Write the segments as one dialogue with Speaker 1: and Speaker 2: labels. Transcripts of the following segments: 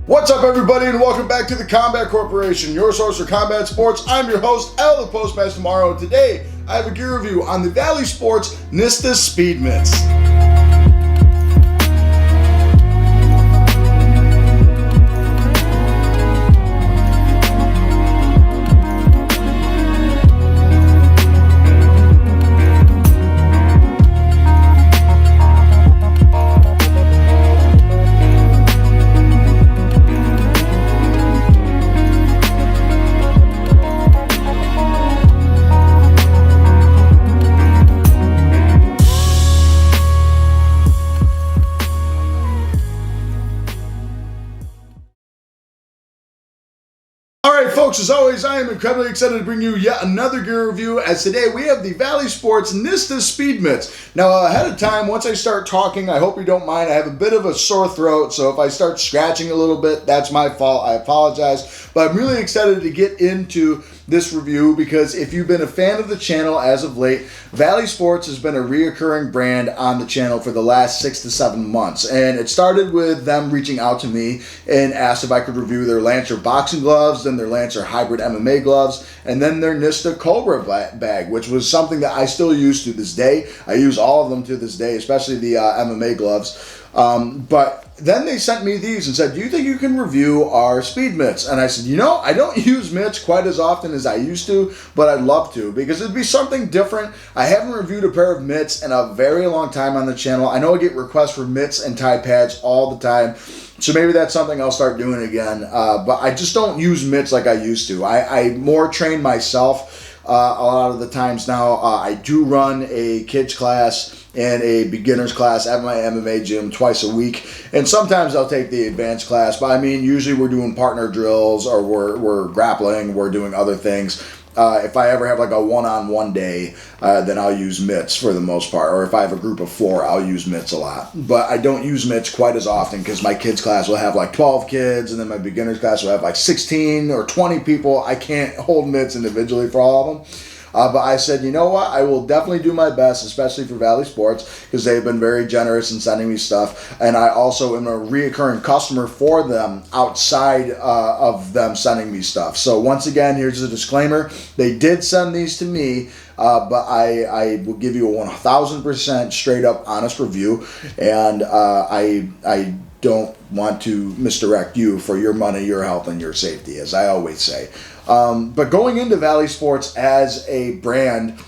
Speaker 1: What's up, everybody, and welcome back to the Combat Corporation, your source for combat sports. I'm your host, Al the Postmaster Tomorrow. Today, I have a gear review on the Vali Sports Nista Speed Mitts. Alright folks, as always, I am incredibly excited to bring you yet another gear review, as today we have the Vali Sports Nista Speed Mitts. Now ahead of time, once I start talking, I hope you don't mind, I have a bit of a sore throat, so if I start scratching a little bit, that's my fault, I apologize. But I'm really excited to get into this review because if you've been a fan of the channel as of late, Vali Sports has been a reoccurring brand on the channel for the last 6 to 7 months. And it started with them reaching out to me and asked if I could review their Lancer boxing gloves, then their Lancer hybrid MMA gloves, and then their Nista Cobra bag, which was something that I still use to this day. I use all of them to this day, especially the MMA gloves. But then they sent me these and said, do you think you can review our speed mitts? And I said, you know, I don't use mitts quite as often as I used to, but I'd love to because it'd be something different. I haven't reviewed a pair of mitts in a very long time on the channel. I know I get requests for mitts and tie pads all the time, so maybe that's something I'll start doing again. But I just don't use mitts like I used to. I more train myself. A lot of the times now, I do run a kids class and a beginner's class at my MMA gym twice a week, and sometimes I'll take the advanced class, but I mean usually we're doing partner drills or we're grappling, we're doing other things. If I ever have like a one-on-one day, then I'll use mitts for the most part, or if I have a group of 4, I'll use mitts a lot. But I don't use mitts quite as often because my kids class will have like 12 kids, and then my beginner's class will have like 16 or 20 people. I can't hold mitts individually for all of them. But I said, you know what, I will definitely do my best, especially for Vali Sports, because they've been very generous in sending me stuff. And I also am a reoccurring customer for them outside of them sending me stuff. So once again, here's a disclaimer. They did send these to me, but I will give you a 1000% straight up honest review. And I don't want to misdirect you for your money, your health, and your safety, as I always say. But going into Vali Sports as a brand,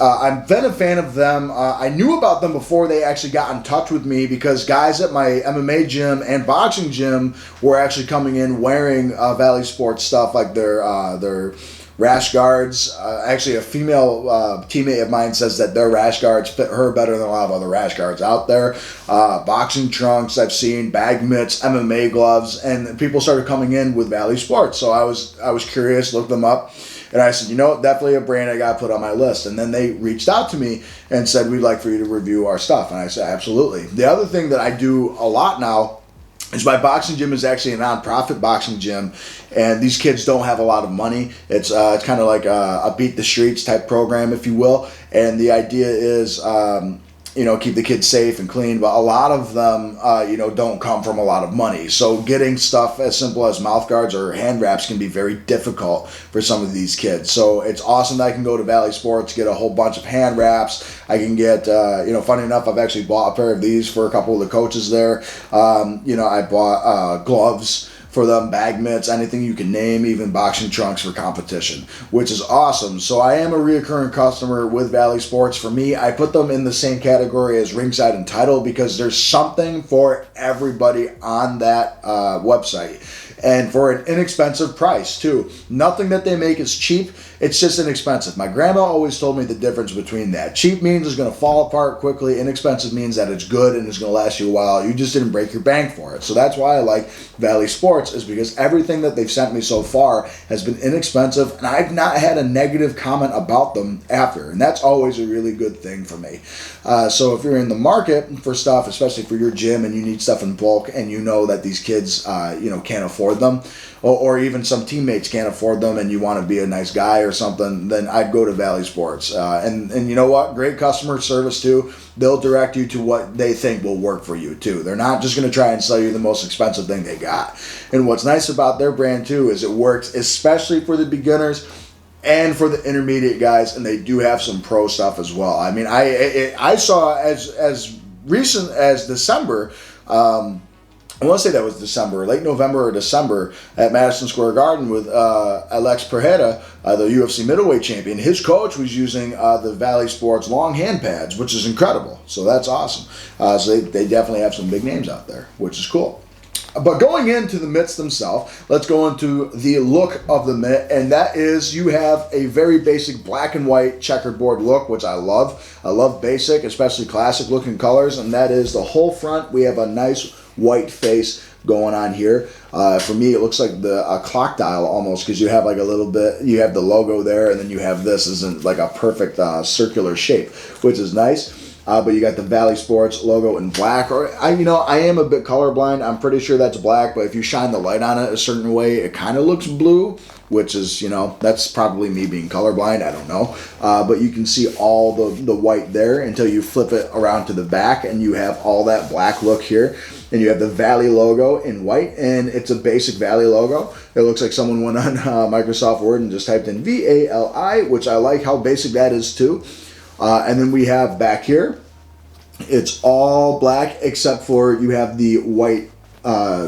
Speaker 1: I've been a fan of them. I knew about them before they actually got in touch with me because guys at my MMA gym and boxing gym were actually coming in wearing Vali Sports stuff, like their rash guards. Actually, a female teammate of mine says that their rash guards fit her better than a lot of other rash guards out there. Boxing trunks I've seen, bag mitts, MMA gloves, and people started coming in with Vali Sports. So I was curious, looked them up, and I said, you know, definitely a brand I got to put on my list. And then they reached out to me and said, we'd like for you to review our stuff. And I said, absolutely. The other thing that I do a lot now is my boxing gym is actually a non-profit boxing gym, and these kids don't have a lot of money. It's kind of like a beat the streets type program, if you will. And the idea is, keep the kids safe and clean. But a lot of them, don't come from a lot of money. So getting stuff as simple as mouth guards or hand wraps can be very difficult for some of these kids. So it's awesome that I can go to Vali Sports, get a whole bunch of hand wraps. I can get, funny enough, I've actually bought a pair of these for a couple of the coaches there. I bought gloves for them, bag mitts, anything you can name, even boxing trunks for competition, which is awesome. So I am a reoccurring customer with Vali Sports. For me, I put them in the same category as Ringside and Title because there's something for everybody on that website. And for an inexpensive price, too. Nothing that they make is cheap. It's just inexpensive. My grandma always told me the difference between that. Cheap means it's going to fall apart quickly. Inexpensive means that it's good and it's going to last you a while. You just didn't break your bank for it. So that's why I like Vali Sports, is because everything that they've sent me so far has been inexpensive, and I've not had a negative comment about them after. And that's always a really good thing for me. So if you're in the market for stuff, especially for your gym, and you need stuff in bulk, and you know that these kids, can't afford them, or even some teammates can't afford them, and you want to be a nice guy or something, then I'd go to Valley Sports. And you know what? Great customer service too. They'll direct you to what they think will work for you too. They're not just going to try and sell you the most expensive thing they got. And what's nice about their brand too is it works especially for the beginners and for the intermediate guys, and they do have some pro stuff as well. I mean, I saw as recent as December. I want to say that was December, late November or December, at Madison Square Garden with Alex Pereira, the UFC middleweight champion. His coach was using the Valley Sports long hand pads, which is incredible. So that's awesome. So they definitely have some big names out there, which is cool. But going into the mitts themselves, let's go into the look of the mitt, and that is you have a very basic black and white checkerboard look, which I love. I love basic, especially classic looking colors, and that is the whole front. We have a nice white face going on here. For me, it looks like a clock dial almost, because you have like a little bit, you have the logo there, and then you have this as in like a perfect circular shape, which is nice. But you got the Valley Sports logo in black. Or I am a bit colorblind. I'm pretty sure that's black, but if you shine the light on it a certain way, it kind of looks blue, which is, that's probably me being colorblind. I don't know. But you can see all the white there until you flip it around to the back, and you have all that black look here. And you have the Valley logo in white, and it's a basic Valley logo. It looks like someone went on Microsoft Word and just typed in VALI, which I like how basic that is too. And then we have back here, it's all black except for you have the white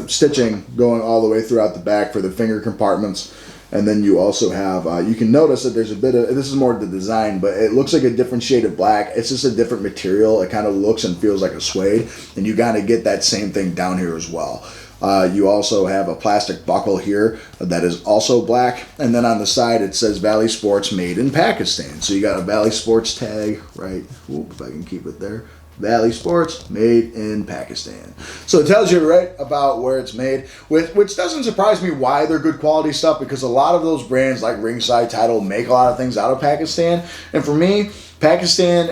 Speaker 1: stitching going all the way throughout the back for the finger compartments. And then you also have, you can notice that there's a bit of, this is more the design, but it looks like a different shade of black. It's just a different material. It kind of looks and feels like a suede. And you got to get that same thing down here as well. You also have a plastic buckle here that is also black. And then on the side, it says Valley Sports made in Pakistan. So you got a Valley Sports tag, right? Oop, if I can keep it there. Valley Sports, made in Pakistan. So it tells you right about where it's made, which doesn't surprise me why they're good quality stuff, because a lot of those brands like Ringside, Title make a lot of things out of Pakistan. And for me, Pakistan,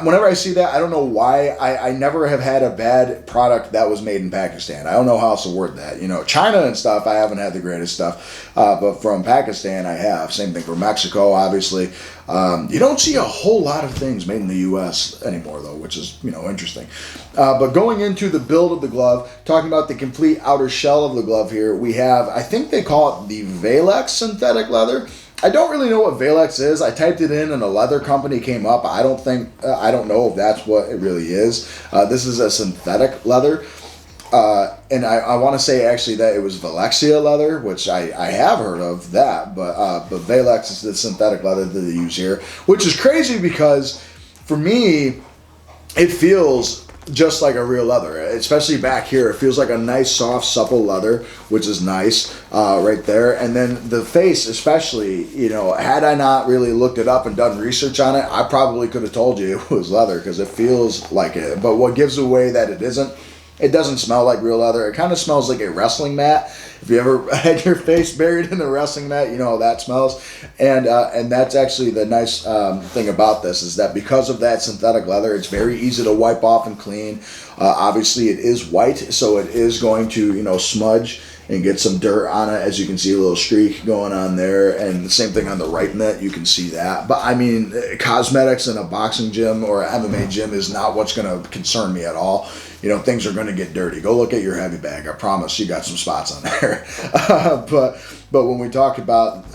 Speaker 1: whenever I see that, I don't know why. I never have had a bad product that was made in Pakistan. I don't know how else to word that. China and stuff, I haven't had the greatest stuff. But from Pakistan, I have. Same thing for Mexico, obviously. You don't see a whole lot of things made in the U.S. anymore, though, which is, interesting. But going into the build of the glove, talking about the complete outer shell of the glove here, we have, I think they call it the Valex synthetic leather. I don't really know what Valex is. I typed it in and a leather company came up. I don't know if that's what it really is. This is a synthetic leather. And I want to say actually that it was Valexia leather, which I have heard of that, but Valex is the synthetic leather that they use here, which is crazy because for me, it feels just like a real leather, especially back here. It feels like a nice, soft, supple leather, which is nice right there. And then the face, especially, had I not really looked it up and done research on it, I probably could have told you it was leather because it feels like it. But what gives away that it isn't, it doesn't smell like real leather. It kind of smells like a wrestling mat. If you ever had your face buried in a wrestling mat, you know how that smells. And that's actually the nice thing about this is that because of that synthetic leather, it's very easy to wipe off and clean. Obviously, it is white, so it is going to, smudge and get some dirt on it. As you can see, a little streak going on there. And the same thing on the right mitt, you can see that. But I mean, cosmetics in a boxing gym or an MMA gym is not what's going to concern me at all. Things are going to get dirty. Go look at your heavy bag. I promise you got some spots on there. But when we talk about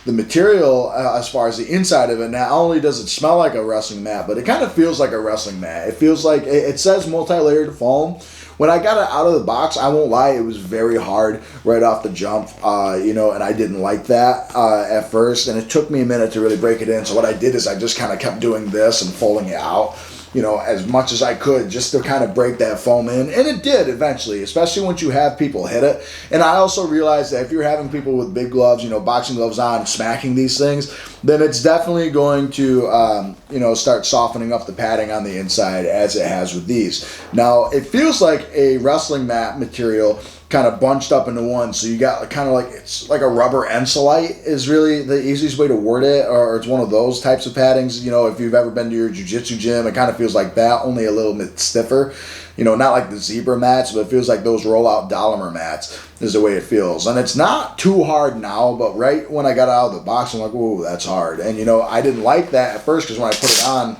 Speaker 1: the material as far as the inside of it, not only does it smell like a wrestling mat, but it kind of feels like a wrestling mat. It feels like, it says multi-layered foam. When I got it out of the box, I won't lie, it was very hard right off the jump, and I didn't like that at first, and it took me a minute to really break it in. So what I did is I just kind of kept doing this and folding it out, as much as I could just to kind of break that foam in. And it did eventually, especially once you have people hit it. And I also realized that if you're having people with big gloves, boxing gloves on, smacking these things, then it's definitely going to, start softening up the padding on the inside as it has with these. Now, it feels like a wrestling mat material kind of bunched up into one. So you got kind of like, it's like a rubber ensolite is really the easiest way to word it, or it's one of those types of paddings. You know, if you've ever been to your jiu-jitsu gym, it kind of feels like that, only a little bit stiffer. You know, not like the zebra mats, but it feels like those roll-out Dolomer mats is the way it feels. And it's not too hard now, but right when I got out of the box, I'm like, whoa, that's hard. And, you know, I didn't like that at first because when I put it on,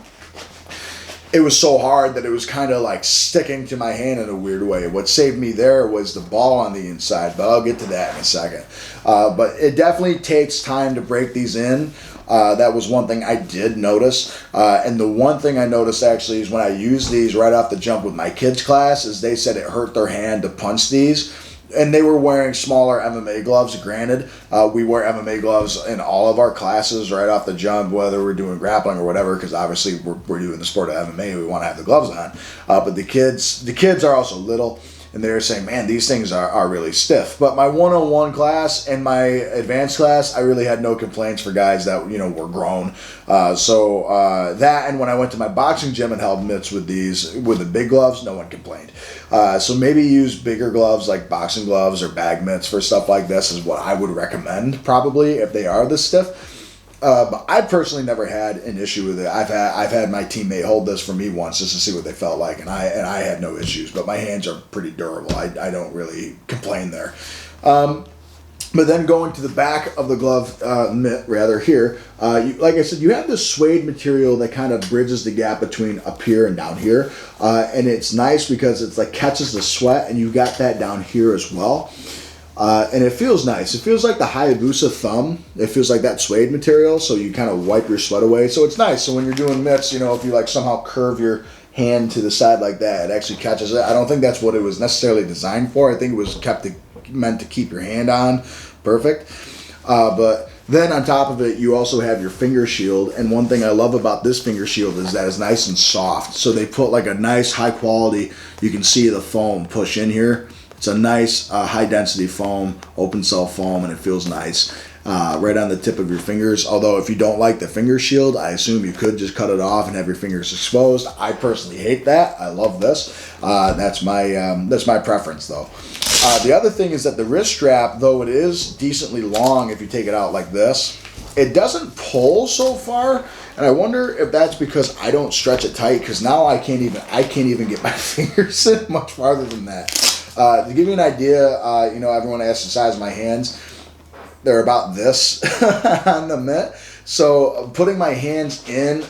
Speaker 1: it was so hard that it was kind of like sticking to my hand in a weird way. What saved me there was the ball on the inside, but I'll get to that in a second. But it definitely takes time to break these in. That was one thing I did notice. And the one thing I noticed actually is when I used these right off the jump with my kids' class is they said it hurt their hand to punch these. And they were wearing smaller MMA gloves. Granted, we wear MMA gloves in all of our classes right off the jump, whether we're doing grappling or whatever, because obviously we're doing the sport of MMA. We want to have the gloves on. But the kids are also little, and they're saying, man, these things are really stiff. But my 101 class and my advanced class, I really had no complaints for guys that, you know, were grown. So that, and when I went to my boxing gym and held mitts with these, with the big gloves, no one complained. So maybe use bigger gloves like boxing gloves or bag mitts for stuff like this is what I would recommend probably if they are this stiff. But I personally never had an issue with it. I've had my teammate hold this for me once just to see what they felt like, and I had no issues. But my hands are pretty durable. I don't really complain there. But then going to the back of the glove mitt, rather here, like I said, you have this suede material that kind of bridges the gap between up here and down here, and it's nice because it's like catches the sweat, and you got that down here as well. And it feels nice. It feels like the Hayabusa thumb. It feels like that suede material, so you kind of wipe your sweat away. So it's nice. So when you're doing mitts, you know, if you like somehow curve your hand to the side like that, it actually catches it. I don't think that's what it was necessarily designed for. I think it was meant to keep your hand on perfect. But then on top of it, you also have your finger shield. And one thing I love about this finger shield is that it's nice and soft. So they put like a nice high quality, you can see the foam push in here. It's a nice high density foam, open cell foam, and it feels nice right on the tip of your fingers. Although if you don't like the finger shield, I assume you could just cut it off and have your fingers exposed. I personally hate that. I love this. That's my preference though. The other thing is that the wrist strap, though it is decently long if you take it out like this, it doesn't pull so far. And I wonder if that's because I don't stretch it tight, because now I can't even get my fingers in much farther than that. To give you an idea, you know, everyone asks the size of my hands. They're about this on the mitt. So putting my hands in,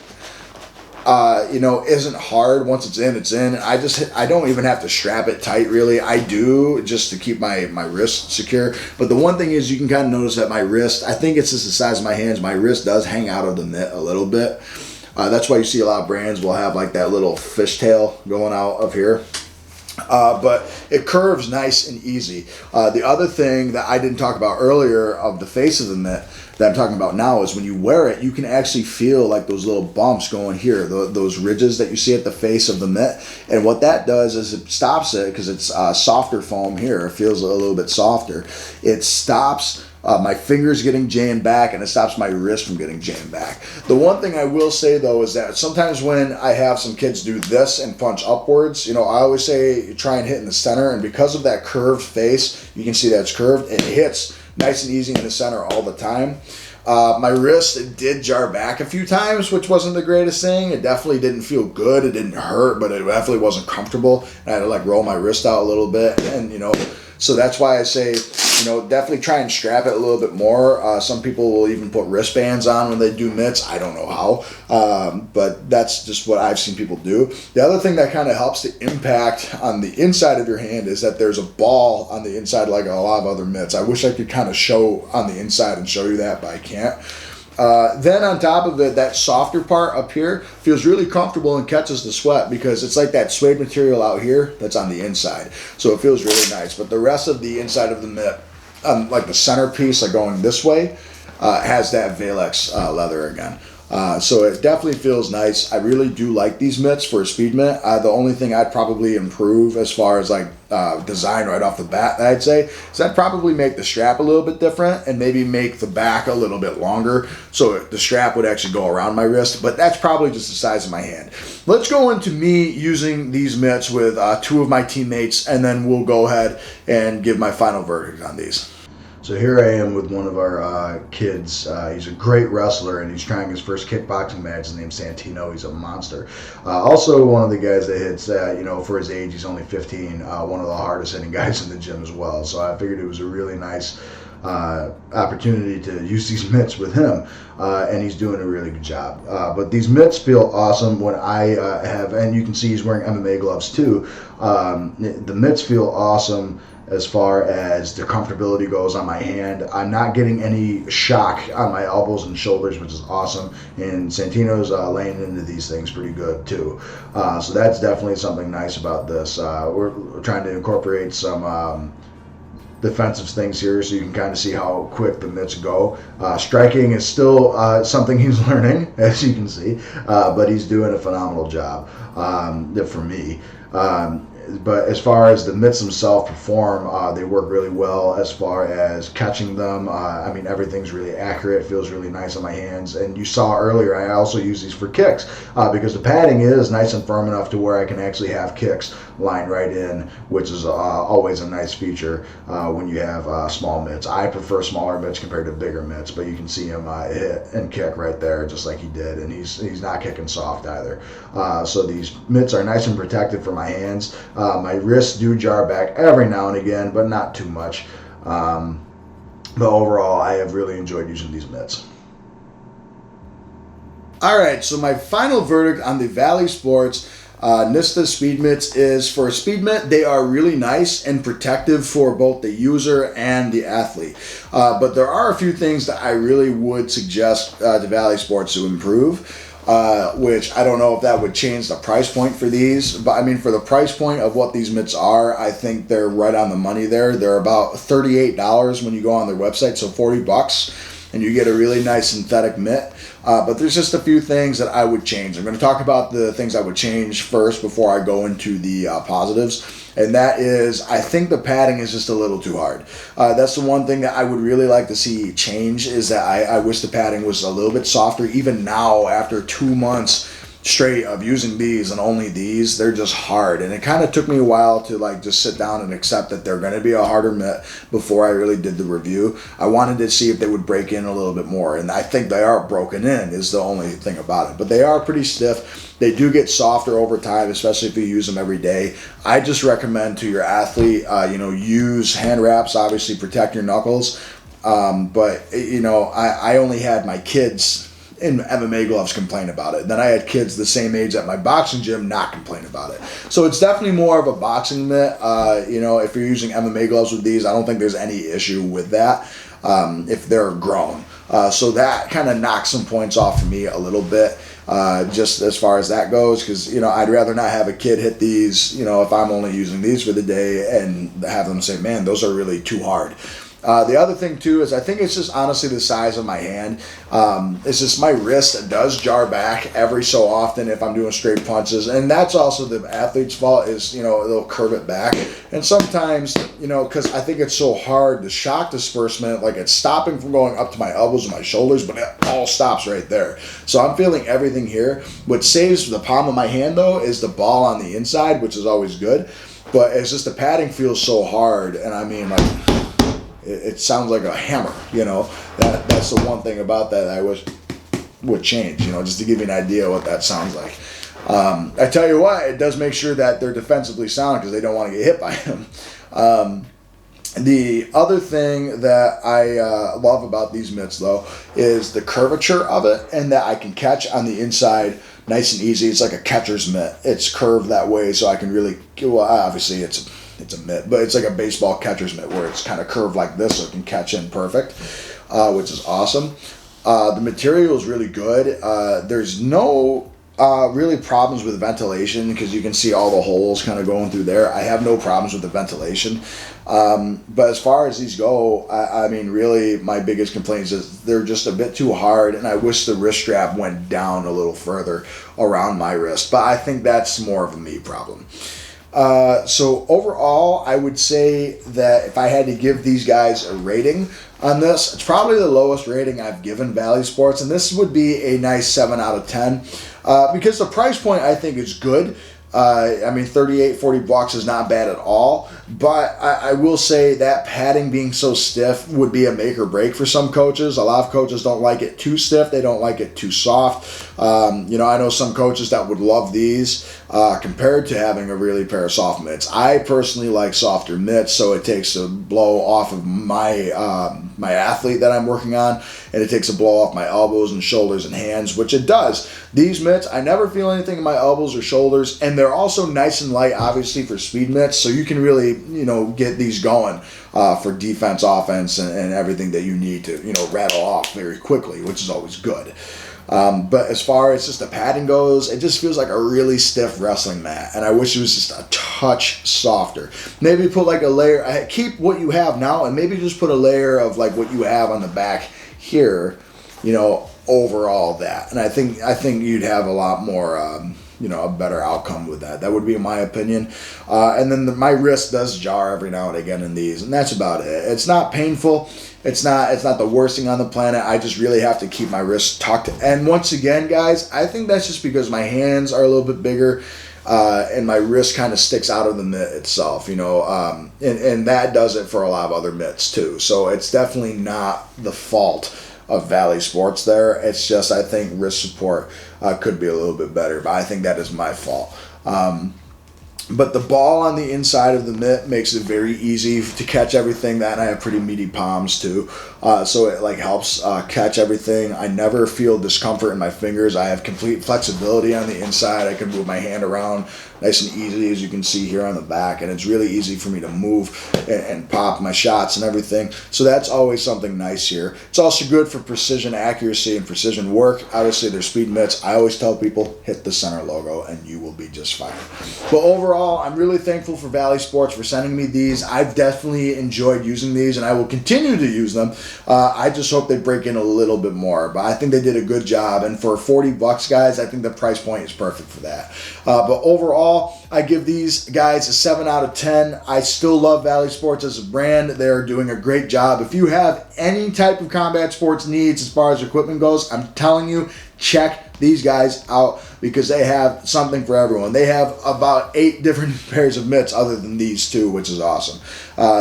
Speaker 1: you know, isn't hard. Once it's in, it's in. I don't even have to strap it tight, really. I do just to keep my wrist secure. But the one thing is you can kind of notice that my wrist, I think it's just the size of my hands, my wrist does hang out of the mitt a little bit. That's why you see a lot of brands will have like that little fishtail going out of here. But it curves nice and easy. The other thing that I didn't talk about earlier of the face of the mitt that I'm talking about now is when you wear it, you can actually feel like those little bumps going here, those ridges that you see at the face of the mitt. And what that does is it stops it, because it's softer foam here. It feels a little bit softer. It stops my fingers getting jammed back, and it stops my wrist from getting jammed back. The one thing I will say though is that sometimes when I have some kids do this and punch upwards, you know, I always say try and hit in the center, and because of that curved face, you can see that it's curved, it hits nice and easy in the center all the time. My wrist, it did jar back a few times, which wasn't the greatest thing. It definitely didn't feel good. It didn't hurt, but it definitely wasn't comfortable. And I had to like roll my wrist out a little bit, and you know, so that's why I say, you know, definitely try and strap it a little bit more. Some people will even put wristbands on when they do mitts. I don't know how, but that's just what I've seen people do. The other thing that kind of helps the impact on the inside of your hand is that there's a ball on the inside like a lot of other mitts. I wish I could kind of show on the inside and show you that, but I can't. Then on top of it, that softer part up here feels really comfortable and catches the sweat, because it's like that suede material out here that's on the inside. So it feels really nice. But the rest of the inside of the mitt, like the centerpiece, like going this way, has that Valex leather again. So it definitely feels nice. I really do like these mitts for a speed mitt. The only thing I'd probably improve as far as like design right off the bat, I'd say, is I'd probably make the strap a little bit different and maybe make the back a little bit longer so the strap would actually go around my wrist, but that's probably just the size of my hand. Let's go into me using these mitts with 2 of my teammates, and then we'll go ahead and give my final verdict on these. So here I am with one of our kids. He's a great wrestler, and he's trying his first kickboxing match. His name's Santino. He's a monster. Also, one of the guys that hits, for his age, he's only 15, one of the hardest hitting guys in the gym as well. So I figured it was a really nice opportunity to use these mitts with him, and he's doing a really good job. But these mitts feel awesome when I have, and you can see he's wearing MMA gloves too. The mitts feel awesome as far as the comfortability goes on my hand. I'm not getting any shock on my elbows and shoulders, which is awesome. And Santino's laying into these things pretty good too. So that's definitely something nice about this. We're trying to incorporate some defensive things here so you can kind of see how quick the mitts go. Striking is still something he's learning, as you can see, but he's doing a phenomenal job for me. But as far as the mitts themselves perform, they work really well as far as catching them. I mean, everything's really accurate, feels really nice on my hands. And you saw earlier, I also use these for kicks because the padding is nice and firm enough to where I can actually have kicks lined right in, which is always a nice feature when you have small mitts. I prefer smaller mitts compared to bigger mitts, but you can see him hit and kick right there just like he did, and he's not kicking soft either. So these mitts are nice and protected for my hands. My wrists do jar back every now and again, but not too much. But overall, I have really enjoyed using these mitts. All right, so my final verdict on the Vali Sports Nista speed mitts is, for a speed mitt, they are really nice and protective for both the user and the athlete. But there are a few things that I really would suggest to Vali Sports to improve. Which I don't know if that would change the price point for these, but I mean, for the price point of what these mitts are, I think they're right on the money there. They're about $38 when you go on their website, so $40, and you get a really nice synthetic mitt. But there's just a few things that I would change. I'm going to talk about the things I would change first before I go into the positives. And that is, I think the padding is just a little too hard. That's the one thing that I would really like to see change, is that I wish the padding was a little bit softer. Even now, after 2 months straight of using these and only these, they're just hard. And it kind of took me a while to like just sit down and accept that they're going to be a harder mitt before I really did the review. I wanted to see if they would break in a little bit more, and I think they are broken in, is the only thing about it. But they are pretty stiff. They do get softer over time, especially if you use them every day. I just recommend to your athlete, use hand wraps, obviously protect your knuckles. But I only had my kids in MMA gloves complain about it. Then I had kids the same age at my boxing gym not complain about it. So it's definitely more of a boxing mitt. If you're using MMA gloves with these, I don't think there's any issue with that if they're grown. So that kind of knocks some points off for me a little bit, just as far as that goes, because I'd rather not have a kid hit these, if I'm only using these for the day, and have them say, man, those are really too hard. The other thing too is I think it's just honestly the size of my hand. It's just my wrist does jar back every so often if I'm doing straight punches, and that's also the athlete's fault, is they'll curve it back, and sometimes because I think it's so hard, the shock disbursement, like it's stopping from going up to my elbows and my shoulders, but it all stops right there. So I'm feeling everything here. What saves the palm of my hand though is the ball on the inside, which is always good, but it's just the padding feels so hard, and I mean, like, it sounds like a hammer, That's the one thing about that I wish would change, just to give you an idea what that sounds like. I tell you what, it does make sure that they're defensively sound because they don't want to get hit by him. The other thing that I love about these mitts, though, is the curvature of it, and that I can catch on the inside nice and easy. It's like a catcher's mitt. It's curved that way, so I can really, obviously it's a mitt, but it's like a baseball catcher's mitt where it's kind of curved like this so it can catch in perfect, which is awesome. The material is really good. There's no really problems with ventilation, because you can see all the holes kind of going through there. I have no problems with the ventilation. But as far as these go, I mean, really, my biggest complaint is they're just a bit too hard, and I wish the wrist strap went down a little further around my wrist. But I think that's more of a me problem. So overall, I would say that if I had to give these guys a rating on this, it's probably the lowest rating I've given Vali Sports, and this would be a nice 7 out of 10, because the price point I think is good. I mean, $38-40 is not bad at all, but I will say that padding being so stiff would be a make or break for some coaches. A lot of coaches don't like it too stiff. They don't like it too soft. You know, I know some coaches that would love these compared to having a really pair of soft mitts. I personally like softer mitts, so it takes a blow off of my my athlete that I'm working on, and it takes a blow off my elbows and shoulders and hands, which it does. These mitts, I never feel anything in my elbows or shoulders, and they're also nice and light, obviously, for speed mitts, so you can really, you know, get these going for defense, offense, and everything that you need to, you know, rattle off very quickly, which is always good. But as far as just the padding goes, it just feels like a really stiff wrestling mat, and I wish it was just a touch softer. Maybe put like a layer, keep what you have now, and maybe just put a layer of like what you have on the back here, you know, over all that. And I think you'd have a lot more, you know, a better outcome with that. That would be my opinion. And then my wrist does jar every now and again in these, and that's about it. It's not painful. It's not the worst thing on the planet. I just really have to keep my wrist tucked. And once again, guys, I think that's just because my hands are a little bit bigger, and my wrist kind of sticks out of the mitt itself, you know, and that does it for a lot of other mitts too. So it's definitely not the fault of Vali Sports there. It's just, I think wrist support could be a little bit better, but I think that is my fault. But the ball on the inside of the mitt makes it very easy to catch everything. That, and I have pretty meaty palms too, so it like helps catch everything. I never feel discomfort in my fingers. I have complete flexibility on the inside. I can move my hand around nice and easy, as you can see here on the back, and it's really easy for me to move and pop my shots and everything. So that's always something nice here. It's also good for precision accuracy and precision work. Obviously, they're speed mitts. I always tell people, hit the center logo and you will be just fine. But overall, I'm really thankful for Vali Sports for sending me these. I've definitely enjoyed using these, and I will continue to use them. I just hope they break in a little bit more, but I think they did a good job, and for $40, guys, I think the price point is perfect for that. But overall, I give these guys a 7 out of 10. I still love Vali Sports as a brand. They're doing a great job. If you have any type of combat sports needs as far as equipment goes, I'm telling you, check these guys out, because they have something for everyone. They have about 8 different pairs of mitts other than these two, which is awesome.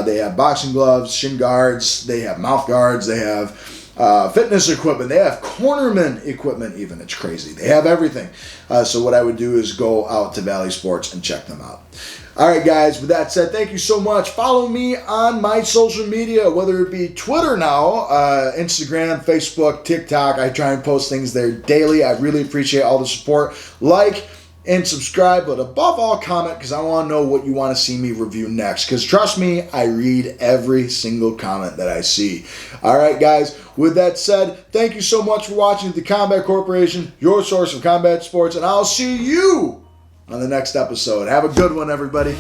Speaker 1: They have boxing gloves, shin guards, they have mouth guards, they have fitness equipment, they have cornerman equipment even. It's crazy. They have everything. So what I would do is go out to Vali Sports and check them out. All right, guys, with that said, thank you so much. Follow me on my social media, whether it be Twitter now, Instagram, Facebook, TikTok. I try and post things there daily. I really appreciate all the support. Like and subscribe, but above all, comment, because I want to know what you want to see me review next. Because trust me, I read every single comment that I see. All right, guys, with that said, thank you so much for watching the Combat Corporation, your source of combat sports, and I'll see you on the next episode. Have a good one, everybody.